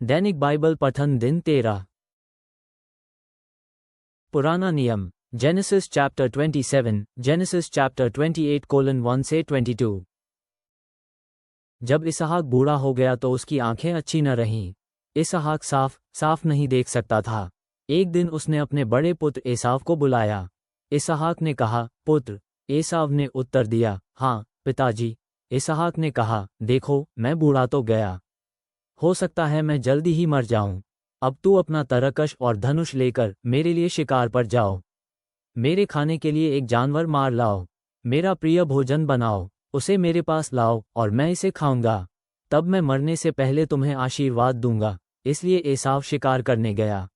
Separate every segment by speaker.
Speaker 1: दैनिक Bible पठन दिन 13। पुराना नियम जेनेसिस चैप्टर 27, जेनेसिस चैप्टर 28:1 से 22। जब इसहाक बूढ़ा हो गया तो उसकी आंखें अच्छी न रहीं। इसहाक साफ नहीं देख सकता था। एक दिन उसने अपने बड़े पुत्र एसाव को बुलाया। इसहाक ने कहा, पुत्र। एसाव ने उत्तर दिया, हाँ पिताजी। इसहाक ने कहा, देखो मैं बूढ़ा तो गया, हो सकता है मैं जल्दी ही मर जाऊं। अब तू अपना तरकश और धनुष लेकर मेरे लिए शिकार पर जाओ। मेरे खाने के लिए एक जानवर मार लाओ। मेरा प्रिय भोजन बनाओ, उसे मेरे पास लाओ और मैं इसे खाऊंगा। तब मैं मरने से पहले तुम्हें आशीर्वाद दूंगा। इसलिए एसाव शिकार करने गया।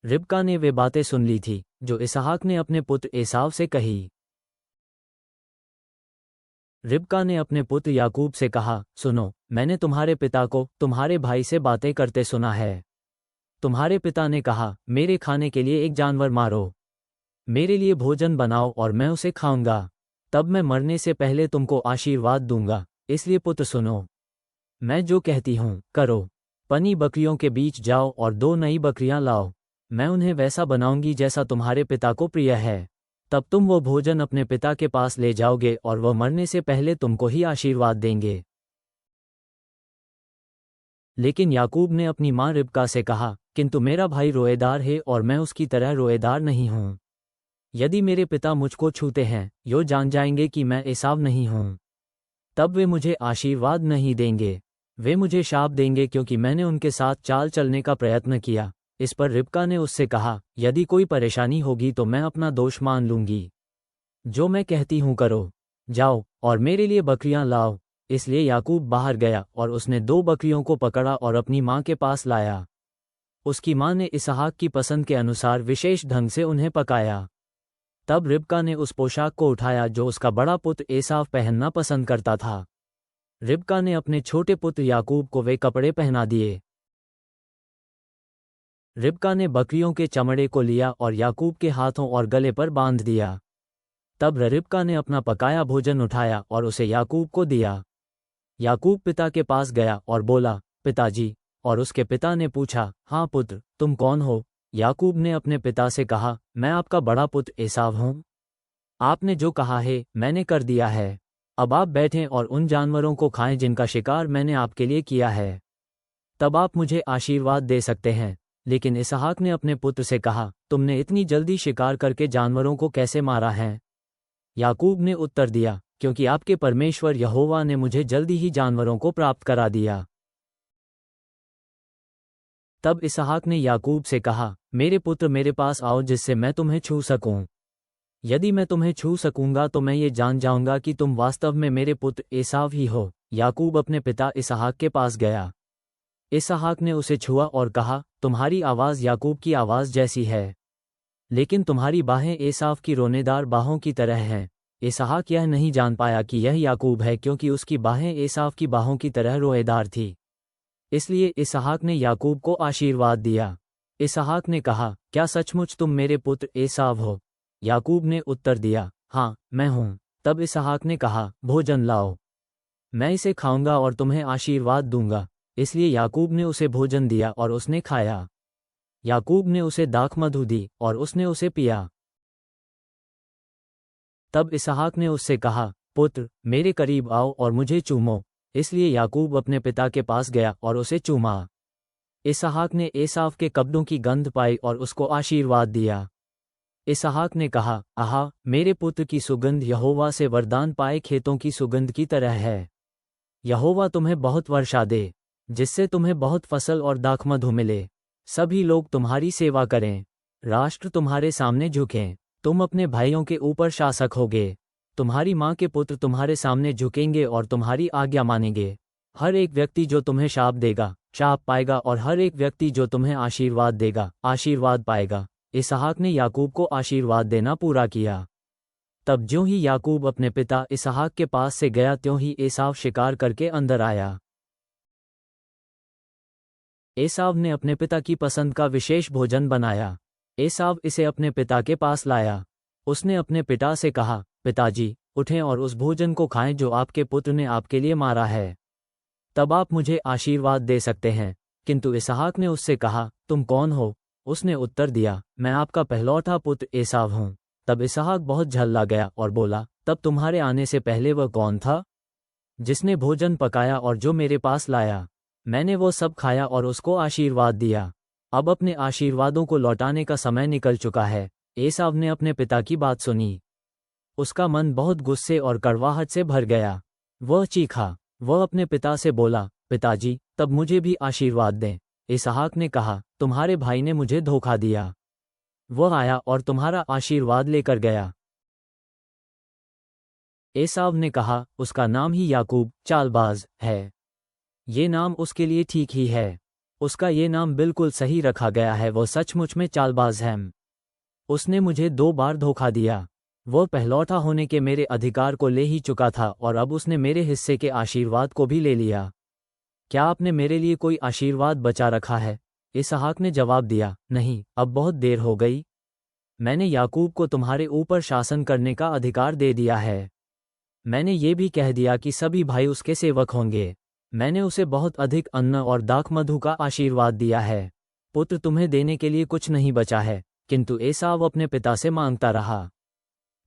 Speaker 1: रिबका ने वे बातें सुन ली थी जो इसहाक ने अपने पुत्र एसाव से कही। रिबका ने अपने पुत्र याकूब से कहा, सुनो, मैंने तुम्हारे पिता को तुम्हारे भाई से बातें करते सुना है। तुम्हारे पिता ने कहा, मेरे खाने के लिए एक जानवर मारो, मेरे लिए भोजन बनाओ और मैं उसे खाऊंगा। तब मैं मरने से पहले तुमको आशीर्वाद दूंगा। इसलिए पुत्र सुनो, मैं जो कहती हूँ करो। पनी बकरियों के बीच जाओ और 2 नई बकरियां लाओ। मैं उन्हें वैसा बनाऊंगी जैसा तुम्हारे पिता को प्रिय है। तब तुम वो भोजन अपने पिता के पास ले जाओगे और वह मरने से पहले तुमको ही आशीर्वाद देंगे। लेकिन याकूब ने अपनी मां रिबका से कहा, किंतु मेरा भाई रोएदार है और मैं उसकी तरह रोएदार नहीं हूँ। यदि मेरे पिता मुझको छूते हैं, यो जान जाएंगे कि मैं एसाव नहीं हूँ। तब वे मुझे आशीर्वाद नहीं देंगे, वे मुझे शाप देंगे क्योंकि मैंने उनके साथ चाल चलने का प्रयत्न किया। इस पर रिबका ने उससे कहा, यदि कोई परेशानी होगी तो मैं अपना दोष मान लूंगी। जो मैं कहती हूँ करो। जाओ और मेरे लिए बकरियां लाओ। इसलिए याकूब बाहर गया और उसने 2 बकरियों को पकड़ा और अपनी मां के पास लाया। उसकी मां ने इसहाक की पसंद के अनुसार विशेष ढंग से उन्हें पकाया। तब रिबका ने उस पोशाक को उठाया जो उसका बड़ा पुत्र एसाव पहनना पसंद करता था। रिबका ने अपने छोटे पुत्र याकूब को वे कपड़े पहना दिए। रिबका ने बकरियों के चमड़े को लिया और याकूब के हाथों और गले पर बांध दिया। तब रिबका ने अपना पकाया भोजन उठाया और उसे याकूब को दिया। याकूब पिता के पास गया और बोला, पिताजी। और उसके पिता ने पूछा, हाँ पुत्र, तुम कौन हो? याकूब ने अपने पिता से कहा, मैं आपका बड़ा पुत्र एसाव हूँ। आपने जो कहा है मैंने कर दिया है। अब आप बैठें और उन जानवरों को खाएं जिनका शिकार मैंने आपके लिए किया है। तब आप मुझे आशीर्वाद दे सकते हैं। लेकिन इसहाक ने अपने पुत्र से कहा, तुमने इतनी जल्दी शिकार करके जानवरों को कैसे मारा है? याकूब ने उत्तर दिया, क्योंकि आपके परमेश्वर यहोवा ने मुझे जल्दी ही जानवरों को प्राप्त करा दिया। तब इसहाक ने याकूब से कहा, मेरे पुत्र मेरे पास आओ जिससे मैं तुम्हें छू सकूं। यदि मैं तुम्हें छू सकूंगा तो मैं ये जान जाऊंगा कि तुम वास्तव में मेरे पुत्र एसाव ही हो। याकूब अपने पिता इसहाक के पास गया। इसहाक ने उसे छुआ और कहा, तुम्हारी आवाज़ याकूब की आवाज़ जैसी है, लेकिन तुम्हारी बाहें एसाव की रोनेदार बाहों की तरह हैं। इसहाक यह नहीं जान पाया कि यह याकूब है क्योंकि उसकी बाहें एसाव की बाहों की तरह रोएदार थी। इसलिए इसहाक ने याकूब को आशीर्वाद दिया। इसहाक ने कहा, क्या सचमुच तुम मेरे पुत्र एसाव हो? याकूब ने उत्तर दिया, हाँ मैं हूँ। तब इसहाक ने कहा, भोजन लाओ, मैं इसे खाऊंगा और तुम्हें आशीर्वाद दूंगा। इसलिए याकूब ने उसे भोजन दिया और उसने खाया। याकूब ने उसे दाखमधु दी और उसने उसे पिया। तब इसहाक ने उससे कहा, पुत्र मेरे करीब आओ और मुझे चूमो। इसलिए याकूब अपने पिता के पास गया और उसे चूमा। इसहाक ने एसाव के कब्दों की गंध पाई और उसको आशीर्वाद दिया। इसहाक ने कहा, आहा, मेरे पुत्र की सुगंध यहोवा से वरदान पाए खेतों की सुगंध की तरह है। यहोवा तुम्हें बहुत वर्षा दे, जिससे तुम्हें बहुत फसल और दाखमधु मिले। सभी लोग तुम्हारी सेवा करें, राष्ट्र तुम्हारे सामने झुकें। तुम अपने भाइयों के ऊपर शासक होगे। तुम्हारी माँ के पुत्र तुम्हारे सामने झुकेंगे और तुम्हारी आज्ञा मानेंगे। हर एक व्यक्ति जो तुम्हें शाप देगा शाप पाएगा और हर एक व्यक्ति जो तुम्हें आशीर्वाद देगा आशीर्वाद पाएगा। इसहाक ने याकूब को आशीर्वाद देना पूरा किया। तब ज्यों ही याकूब अपने पिता इसहाक के पास से गया त्यों ही एसाव शिकार करके अंदर आया। एसाव ने अपने पिता की पसंद का विशेष भोजन बनाया। एसाव इसे अपने पिता के पास लाया। उसने अपने पिता से कहा, पिताजी उठें और उस भोजन को खाएं जो आपके पुत्र ने आपके लिए मारा है। तब आप मुझे आशीर्वाद दे सकते हैं। किंतु इसहाक ने उससे कहा, तुम कौन हो? उसने उत्तर दिया, मैं आपका पहलौठा पुत्र एसाव हूँ। तब इसहाक बहुत झल्ला गया और बोला, तब तुम्हारे आने से पहले वह कौन था जिसने भोजन पकाया और जो मेरे पास लाया? मैंने वो सब खाया और उसको आशीर्वाद दिया। अब अपने आशीर्वादों को लौटाने का समय निकल चुका है। एसाव ने अपने पिता की बात सुनी। उसका मन बहुत गुस्से और कड़वाहट से भर गया। वह चीखा। वह अपने पिता से बोला, पिताजी, तब मुझे भी आशीर्वाद दें। इसहाक ने कहा, तुम्हारे भाई ने मुझे धोखा दिया। वह आया और तुम्हारा आशीर्वाद लेकर गया। एसाव ने कहा, उसका नाम ही याकूब चालबाज है। ये नाम उसके लिए ठीक ही है। उसका ये नाम बिल्कुल सही रखा गया है। वह सचमुच में चालबाज है। उसने मुझे 2 बार धोखा दिया। वह पहलौठा होने के मेरे अधिकार को ले ही चुका था और अब उसने मेरे हिस्से के आशीर्वाद को भी ले लिया। क्या आपने मेरे लिए कोई आशीर्वाद बचा रखा है? इसहाक ने जवाब दिया, नहीं, अब बहुत देर हो गई। मैंने याकूब को तुम्हारे ऊपर शासन करने का अधिकार दे दिया है। मैंने ये भी कह दिया कि सभी भाई उसके सेवक होंगे। मैंने उसे बहुत अधिक अन्न और दाखमधु का आशीर्वाद दिया है। पुत्र तुम्हें देने के लिए कुछ नहीं बचा है। किंतु एसाव अपने पिता से मांगता रहा,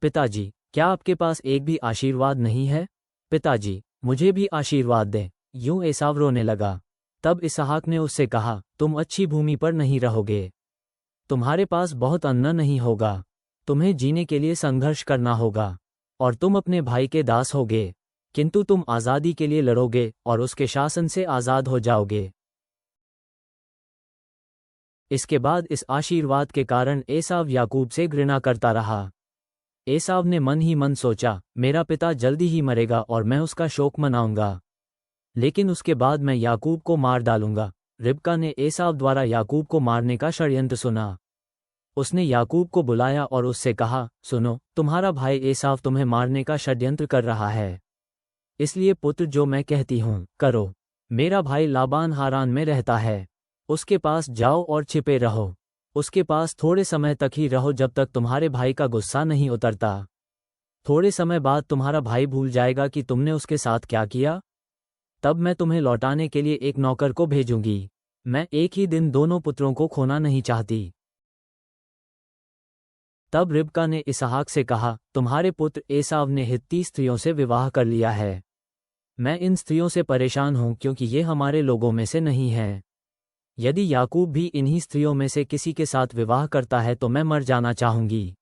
Speaker 1: पिताजी, क्या आपके पास एक भी आशीर्वाद नहीं है? पिताजी, मुझे भी आशीर्वाद दें। यूं एसाव रोने लगा। तब इसहाक ने उससे कहा, तुम अच्छी भूमि पर नहीं रहोगे। तुम्हारे पास बहुत अन्न नहीं होगा। तुम्हें जीने के लिए संघर्ष करना होगा और तुम अपने भाई के दास होगे। किंतु तुम आज़ादी के लिए लड़ोगे और उसके शासन से आज़ाद हो जाओगे। इसके बाद इस आशीर्वाद के कारण एसाव याकूब से घृणा करता रहा। एसाव ने मन ही मन सोचा, मेरा पिता जल्दी ही मरेगा और मैं उसका शोक मनाऊंगा, लेकिन उसके बाद मैं याकूब को मार डालूंगा। रिबका ने एसाव द्वारा याकूब को मारने का षड्यंत्र सुना। उसने याकूब को बुलाया और उससे कहा, सुनो, तुम्हारा भाई एसाव तुम्हें मारने का षड्यंत्र कर रहा है। इसलिए पुत्र, जो मैं कहती हूँ करो। मेरा भाई लाबान हारान में रहता है। उसके पास जाओ और छिपे रहो। उसके पास थोड़े समय तक ही रहो, जब तक तुम्हारे भाई का गुस्सा नहीं उतरता। थोड़े समय बाद तुम्हारा भाई भूल जाएगा कि तुमने उसके साथ क्या किया। तब मैं तुम्हें लौटाने के लिए एक नौकर को भेजूंगी। मैं एक ही दिन दोनों पुत्रों को खोना नहीं चाहती। तब रिबका ने इसहाक से कहा, तुम्हारे पुत्र एसाव ने हित्ती स्त्रियों से विवाह कर लिया है। मैं इन स्त्रियों से परेशान हूं, क्योंकि ये हमारे लोगों में से नहीं हैं। यदि याकूब भी इन्हीं स्त्रियों में से किसी के साथ विवाह करता है तो मैं मर जाना चाहूंगी।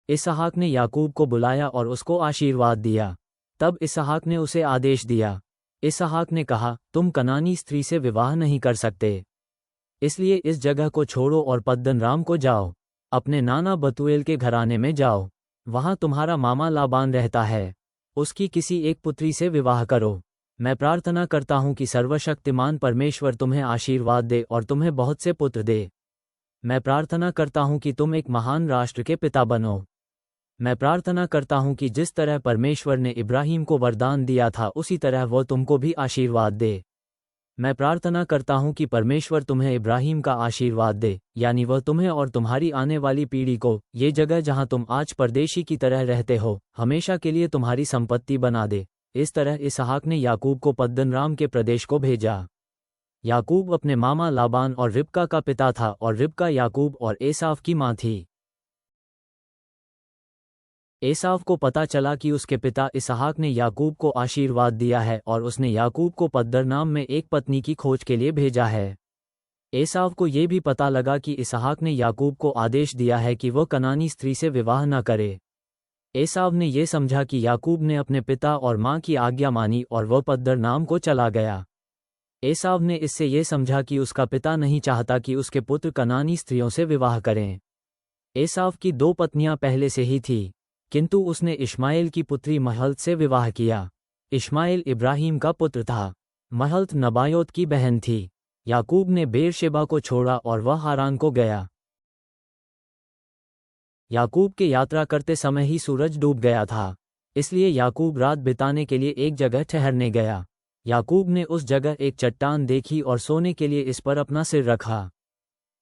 Speaker 1: इसहाक ने याकूब को बुलाया और उसको आशीर्वाद दिया। तब इसहाक ने उसे आदेश दिया। इसहाक ने कहा, तुम कनानी स्त्री से विवाह नहीं कर सकते, इसलिए इस जगह को छोड़ो और पद्दनराम को जाओ। अपने नाना बतूएल के घराने में जाओ। वहां तुम्हारा मामा लाबान रहता है। उसकी किसी एक पुत्री से विवाह करो। मैं प्रार्थना करता हूं कि सर्वशक्तिमान परमेश्वर तुम्हें आशीर्वाद दे और तुम्हें बहुत से पुत्र दे। मैं प्रार्थना करता हूं कि तुम एक महान राष्ट्र के पिता बनो। मैं प्रार्थना करता हूं कि जिस तरह परमेश्वर ने इब्राहिम को वरदान दिया था, उसी तरह वह तुमको भी आशीर्वाद दे। मैं प्रार्थना करता हूं कि परमेश्वर तुम्हें इब्राहिम का आशीर्वाद दे, यानी वह तुम्हें और तुम्हारी आने वाली पीढ़ी को ये जगह जहां तुम आज परदेशी की तरह रहते हो, हमेशा के लिए तुम्हारी संपत्ति बना दे। इस तरह इसहाक ने याकूब को पद्दनराम के प्रदेश को भेजा। याकूब अपने मामा लाबान और रिबका का पिता था और रिबका याकूब और एसाव की मां थी। एसाव को पता चला कि उसके पिता इसहाक ने याकूब को आशीर्वाद दिया है और उसने याकूब को पद्दनराम में एक पत्नी की खोज के लिए भेजा है। एसाव को ये भी पता लगा कि इसहाक ने याकूब को आदेश दिया है कि वह कनानी स्त्री से विवाह न करे। एसाव ने यह समझा कि याकूब ने अपने पिता और मां की आज्ञा मानी और वह पद्दनराम को चला गया। एसाव ने इससे यह समझा कि उसका पिता नहीं चाहता कि उसके पुत्र कनानी स्त्रियों से विवाह करें। एसाव की 2 पत्नियां पहले से ही थी, किंतु उसने इश्माएल की पुत्री महलत से विवाह किया। इश्माएल इब्राहिम का पुत्र था। महलत नबायोत की बहन थी। याकूब ने बेरशेबा को छोड़ा और वह हारान को गया। याकूब के यात्रा करते समय ही सूरज डूब गया था, इसलिए याकूब रात बिताने के लिए एक जगह ठहरने गया। याकूब ने उस जगह एक चट्टान देखी और सोने के लिए इस पर अपना सिर रखा।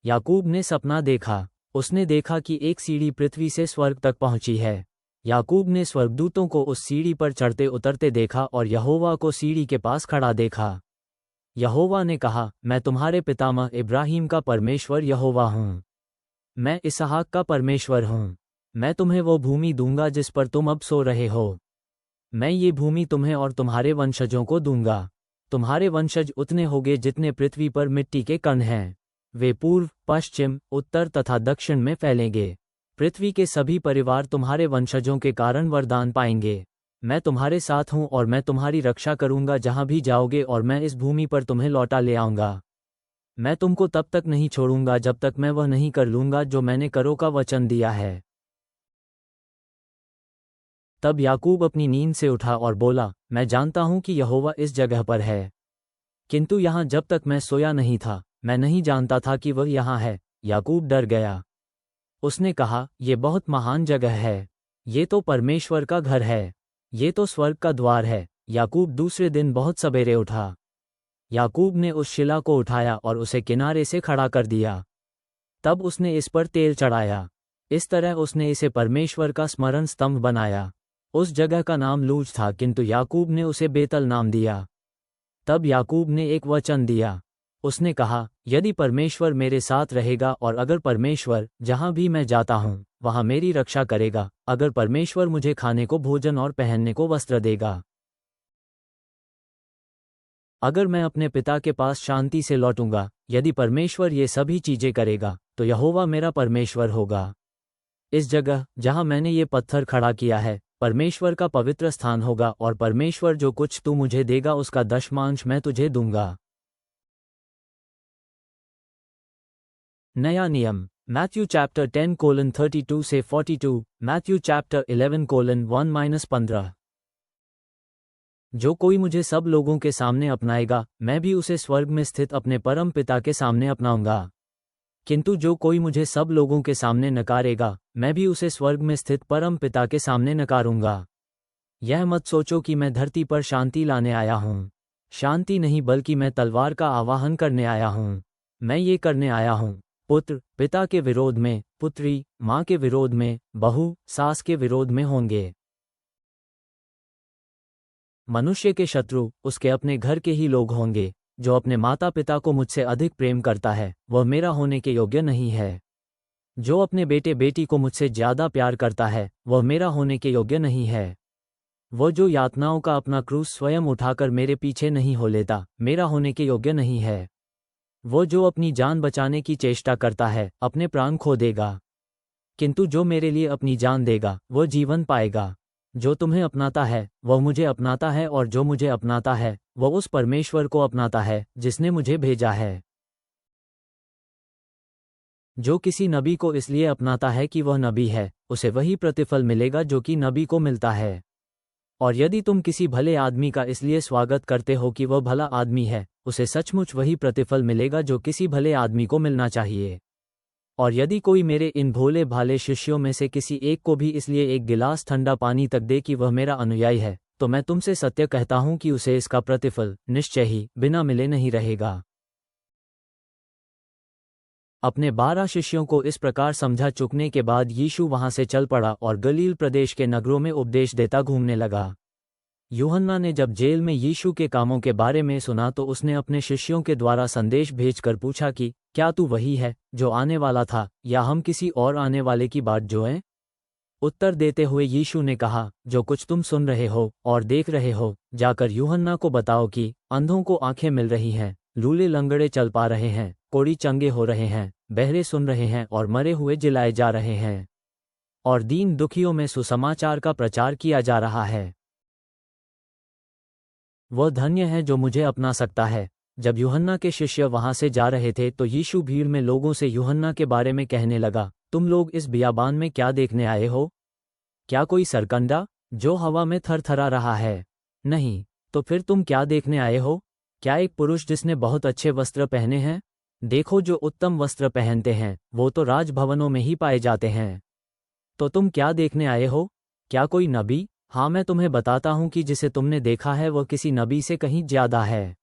Speaker 1: याकूब ने सपना देखा। उसने देखा कि एक सीढ़ी पृथ्वी से स्वर्ग तक पहुंची है। याकूब ने स्वर्गदूतों को उस सीढ़ी पर चढ़ते उतरते देखा और यहोवा को सीढ़ी के पास खड़ा देखा। यहोवा ने कहा, मैं तुम्हारे पितामह इब्राहिम का परमेश्वर यहोवा हूँ। मैं इसहाक का परमेश्वर हूँ। मैं तुम्हें वो भूमि दूंगा जिस पर तुम अब सो रहे हो। मैं ये भूमि तुम्हें और तुम्हारे वंशजों को दूंगा। तुम्हारे वंशज उतने होंगे जितने पृथ्वी पर मिट्टी के कण हैं। वे पूर्व, पश्चिम, उत्तर तथा दक्षिण में फैलेंगे। पृथ्वी के सभी परिवार तुम्हारे वंशजों के कारण वरदान पाएंगे। मैं तुम्हारे साथ हूँ और मैं तुम्हारी रक्षा करूंगा जहाँ भी जाओगे, और मैं इस भूमि पर तुम्हें लौटा ले आऊंगा। मैं तुमको तब तक नहीं छोड़ूंगा जब तक मैं वह नहीं कर लूंगा जो मैंने करो का वचन दिया है। तब याकूब अपनी नींद से उठा और बोला, मैं जानता हूं कि यहोवा इस जगह पर है, किंतु यहाँ जब तक मैं सोया नहीं था, मैं नहीं जानता था कि वह यहाँ है। याकूब डर गया। उसने कहा, ये बहुत महान जगह है। ये तो परमेश्वर का घर है। ये तो स्वर्ग का द्वार है। याकूब दूसरे दिन बहुत सवेरे उठा। याकूब ने उस शिला को उठाया और उसे किनारे से खड़ा कर दिया। तब उसने इस पर तेल चढ़ाया। इस तरह उसने इसे परमेश्वर का स्मरण स्तंभ बनाया। उस जगह का नाम लूज था, किंतु याकूब ने उसे बेतल नाम दिया। तब याकूब ने एक वचन दिया। उसने कहा, यदि परमेश्वर मेरे साथ रहेगा और अगर परमेश्वर जहां भी मैं जाता हूं वहां मेरी रक्षा करेगा, अगर परमेश्वर मुझे खाने को भोजन और पहनने को वस्त्र देगा, अगर मैं अपने पिता के पास शांति से लौटूंगा, यदि परमेश्वर ये सभी चीजें करेगा, तो यहोवा मेरा परमेश्वर होगा। इस जगह जहां मैंने ये पत्थर खड़ा किया है परमेश्वर का पवित्र स्थान होगा, और परमेश्वर जो कुछ तू मुझे देगा उसका दशमांश मैं तुझे दूंगा। नया नियम, मैथ्यू चैप्टर 10:32 से 42, मैथ्यू चैप्टर 11:1-15। जो कोई मुझे सब लोगों के सामने अपनाएगा, मैं भी उसे स्वर्ग में स्थित अपने परम पिता के सामने अपनाऊंगा। किंतु जो कोई मुझे सब लोगों के सामने नकारेगा, मैं भी उसे स्वर्ग में स्थित परम पिता के सामने नकारूंगा। यह मत सोचो कि मैं धरती पर शांति लाने आया हूँ। शांति नहीं, बल्कि मैं तलवार का आवाहन करने आया हूँ। मैं ये करने आया हूँ, पुत्र पिता के विरोध में, पुत्री माँ के विरोध में, बहू सास के विरोध में होंगे। मनुष्य के शत्रु उसके अपने घर के ही लोग होंगे। जो अपने माता पिता को मुझसे अधिक प्रेम करता है, वह मेरा होने के योग्य नहीं है। जो अपने बेटे बेटी को मुझसे ज्यादा प्यार करता है, वह मेरा होने के योग्य नहीं है। वो जो यातनाओं का अपना क्रूस स्वयं उठाकर मेरे पीछे नहीं हो लेता, मेरा होने के योग्य नहीं है। वो जो अपनी जान बचाने की चेष्टा करता है, अपने प्राण खो देगा। किंतु जो मेरे लिए अपनी जान देगा, वो जीवन पाएगा। जो तुम्हें अपनाता है, वह मुझे अपनाता है, और जो मुझे अपनाता है, वह उस परमेश्वर को अपनाता है, जिसने मुझे भेजा है। जो किसी नबी को इसलिए अपनाता है कि वह नबी है, उसे वही प्रतिफल मिलेगा जो कि नबी को मिलता है। और यदि तुम किसी भले आदमी का इसलिए स्वागत करते हो कि वह भला आदमी है, उसे सचमुच वही प्रतिफल मिलेगा जो किसी भले आदमी को मिलना चाहिए। और यदि कोई मेरे इन भोले भाले शिष्यों में से किसी एक को भी इसलिए एक गिलास ठंडा पानी तक दे कि वह मेरा अनुयायी है, तो मैं तुमसे सत्य कहता हूं कि उसे इसका प्रतिफल निश्चय ही बिना मिले नहीं रहेगा। अपने 12 शिष्यों को इस प्रकार समझा चुकने के बाद यीशु वहां से चल पड़ा और गलील प्रदेश के नगरों में उपदेश देता घूमने लगा। यूहन्ना ने जब जेल में यीशु के कामों के बारे में सुना तो उसने अपने शिष्यों के द्वारा संदेश भेजकर पूछा कि क्या तू वही है जो आने वाला था, या हम किसी और आने वाले की बात जोएं? उत्तर देते हुए यीशु ने कहा, जो कुछ तुम सुन रहे हो और देख रहे हो, जाकर यूहन्ना को बताओ कि अंधों को आंखें मिल रही हैं, लूले लंगड़े चल पा रहे हैं, कोढ़ी चंगे हो रहे हैं, बहरे सुन रहे हैं, और मरे हुए जिलाए जा रहे हैं, और दीन दुखियों में सुसमाचार का प्रचार किया जा रहा है। वह धन्य है जो मुझे अपना सकता है। जब यूहन्ना के शिष्य वहां से जा रहे थे तो यीशु भीड़ में लोगों से यूहन्ना के बारे में कहने लगा, तुम लोग इस बियाबान में क्या देखने आए हो? क्या कोई सरकंडा जो हवा में थरथरा रहा है? नहीं। तो फिर तुम क्या देखने आए हो? क्या एक पुरुष जिसने बहुत अच्छे वस्त्र पहने हैं? देखो, जो उत्तम वस्त्र पहनते हैं वो तो राजभवनों में ही पाए जाते हैं। तो तुम क्या देखने आए हो? क्या कोई नबी? हाँ, मैं तुम्हें बताता हूं कि जिसे तुमने देखा है वह किसी नबी से कहीं ज्यादा है।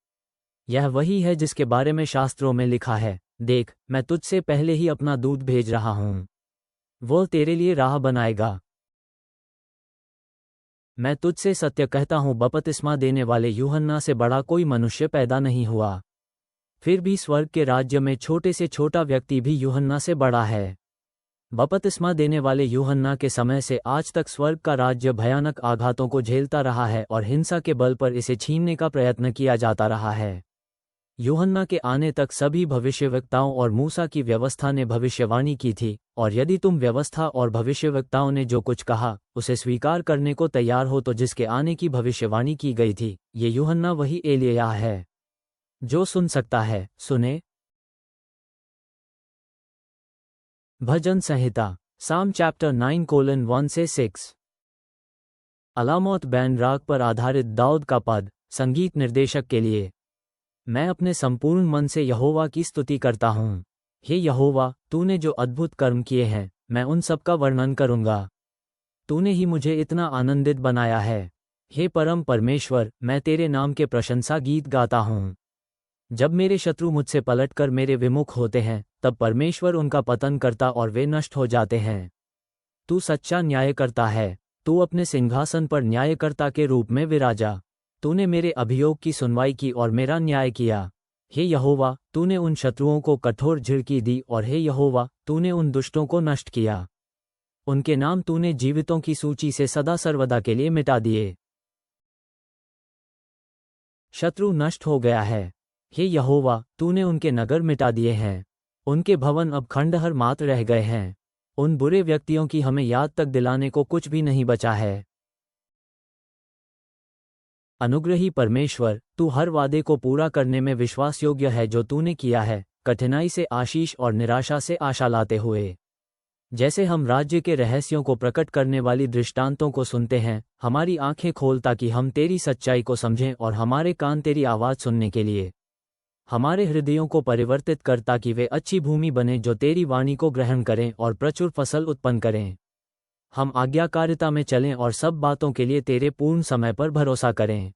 Speaker 1: यह वही है जिसके बारे में शास्त्रों में लिखा है, देख, मैं तुझसे पहले ही अपना दूत भेज रहा हूं। वह तेरे लिए राह बनाएगा। मैं तुझसे सत्य कहता हूँ, बपतिस्मा देने वाले यूहन्ना से बड़ा कोई मनुष्य पैदा नहीं हुआ। फिर भी स्वर्ग के राज्य में छोटे से छोटा व्यक्ति भी यूहन्ना से बड़ा है। बपतिस्मा देने वाले यूहन्ना के समय से आज तक स्वर्ग का राज्य भयानक आघातों को झेलता रहा है और हिंसा के बल पर इसे छीनने का प्रयत्न किया जाता रहा है। यूहन्ना के आने तक सभी भविष्यवक्ताओं और मूसा की व्यवस्था ने भविष्यवाणी की थी, और यदि तुम व्यवस्था और भविष्यवक्ताओं ने जो कुछ कहा उसे स्वीकार करने को तैयार हो तो जिसके आने की भविष्यवाणी की गई थी, ये यूहन्ना वही एलिय्याह है। जो सुन सकता है सुने। भजन संहिता, साम चैप्टर 9:1-6। अलामोत बैन राग पर आधारित दाऊद का पद, संगीत निर्देशक के लिए। मैं अपने संपूर्ण मन से यहोवा की स्तुति करता हूँ। हे यहोवा, तूने जो अद्भुत कर्म किए हैं, मैं उन सब का वर्णन करूँगा। तूने ही मुझे इतना आनंदित बनाया है। हे परम परमेश्वर, मैं तेरे नाम के प्रशंसा गीत गाता हूँ। जब मेरे शत्रु मुझसे पलटकर मेरे विमुख होते हैं, तब परमेश्वर उनका पतन करता और वे नष्ट हो जाते हैं। तू सच्चा न्याय करता है। तू अपने सिंहासन पर न्यायकर्ता के रूप में विराजा। तूने मेरे अभियोग की सुनवाई की और मेरा न्याय किया। हे यहोवा, तूने उन शत्रुओं को कठोर झिड़की दी, और हे यहोवा, तूने उन दुष्टों को नष्ट किया। उनके नाम तूने जीवितों की सूची से सदा सर्वदा के लिए मिटा दिए। शत्रु नष्ट हो गया है। हे यहोवा, तूने उनके नगर मिटा दिए हैं। उनके भवन अब खंडहर मात्र रह गए हैं। उन बुरे व्यक्तियों की हमें याद तक दिलाने को कुछ भी नहीं बचा है। अनुग्रही परमेश्वर, तू हर वादे को पूरा करने में विश्वास योग्य है जो तूने किया है, कठिनाई से आशीष और निराशा से आशा लाते हुए। जैसे हम राज्य के रहस्यों को प्रकट करने वाली दृष्टांतों को सुनते हैं, हमारी आंखें खोल ताकि हम तेरी सच्चाई को समझें और हमारे कान तेरी आवाज़ सुनने के लिए। हमारे हृदयों को परिवर्तित कर ताकि वे अच्छी भूमि बने जो तेरी वाणी को ग्रहण करें और प्रचुर फसल उत्पन्न करें। हम आज्ञाकारिता में चलें और सब बातों के लिए तेरे पूर्ण समय पर भरोसा करें।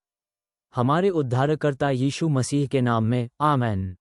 Speaker 1: हमारे उद्धारकर्ता यीशु मसीह के नाम में, आमेन।